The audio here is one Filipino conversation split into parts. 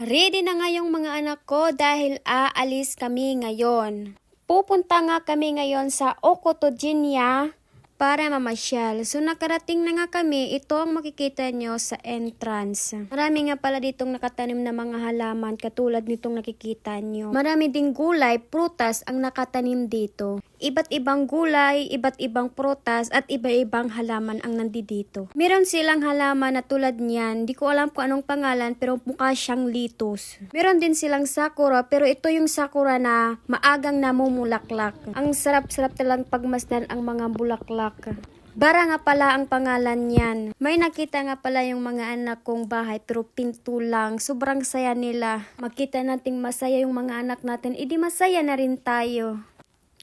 Ready na nga yung mga anak ko dahil aalis kami ngayon. Pupunta nga kami ngayon sa Ocotoginia para mamasyal. So nakarating na nga kami, ito ang makikita nyo sa entrance. Marami nga pala ditong nakatanim na mga halaman katulad nitong nakikita nyo. Marami ding gulay, prutas ang nakatanim dito. Iba't ibang gulay, iba't ibang prutas at iba-ibang halaman ang nandito. Meron silang halaman na tulad niyan, di ko alam kung anong pangalan pero mukha siyang litos. Meron din silang sakura pero ito yung sakura na maagang namumulaklak. Ang sarap-sarap talang pagmasdan ang mga bulaklak. Bara nga pala ang pangalan niyan. May nakita nga pala yung mga anak kong bahay pero pinto lang. Sobrang saya nila. Makita nating masaya yung mga anak natin, edi masaya na rin tayo.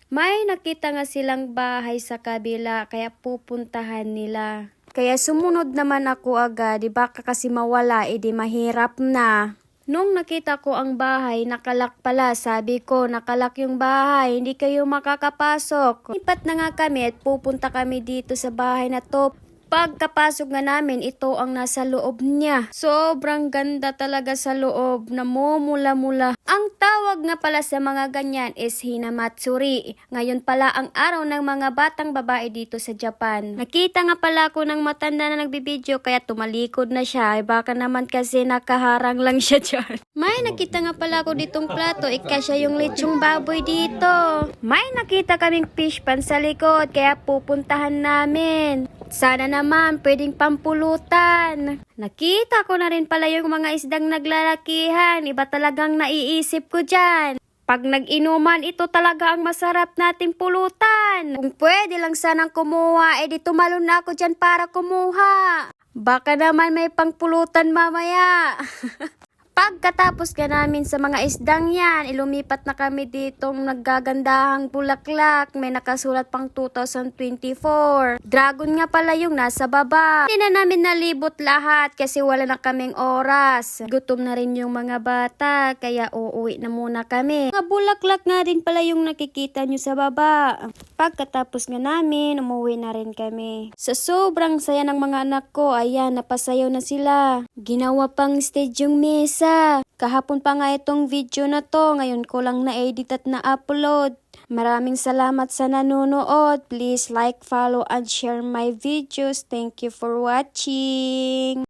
May nakita nga silang bahay sa kabila kaya pupuntahan nila. Kaya sumunod naman ako agad, di baka kasi mawala, edi mahirap na. Nung nakita ko ang bahay, nakalak pala. Sabi ko, nakalak yung bahay, hindi kayo makakapasok. Lipat na nga kami at pupunta kami dito sa bahay na to. Pagkapasok nga namin, ito ang nasa loob niya. Sobrang ganda talaga sa loob, namumula-mula. Ang tawag nga pala sa mga ganyan is hinamatsuri. Ngayon pala ang araw ng mga batang babae dito sa Japan. Nakita nga pala ako ng matanda na nagbibideo kaya tumalikod na siya. Baka naman kasi nakaharang lang siya dyan. May nakita nga pala ako ditong plato, ikasya yung lechong baboy dito. May nakita kaming fish pan sa likod kaya pupuntahan namin. Sana naman pwedeng pampulutan. Nakita ko na rin pala yung mga isdang naglalakihan. Iba talagang naiisip ko dyan. Pag nag-inuman, ito talaga ang masarap nating pulutan. Kung pwede lang sanang kumuha, edi tumalon na ako dyan para kumuha. Baka naman may pangpulutan mamaya. Pagkatapos ka namin sa mga isdang yan, ilumipat na kami ditong naggagandahang bulaklak. May nakasulat pang 2024. Dragon nga pala yung nasa baba. Hindi na namin nalibot lahat kasi wala na kaming oras. Gutom na rin yung mga bata, kaya uuwi na muna kami. Mga bulaklak nga din pala yung nakikita nyo sa baba. Pagkatapos nga namin, umuwi na rin kami. Sa sobrang saya ng mga anak ko, ayan, napasayaw na sila. Ginawa pang stage yung mesa. Kahapon pa nga itong video na to, ngayon ko lang na-edit at na-upload. Maraming salamat sa nanonood. Please like, follow, and share my videos. Thank you for watching.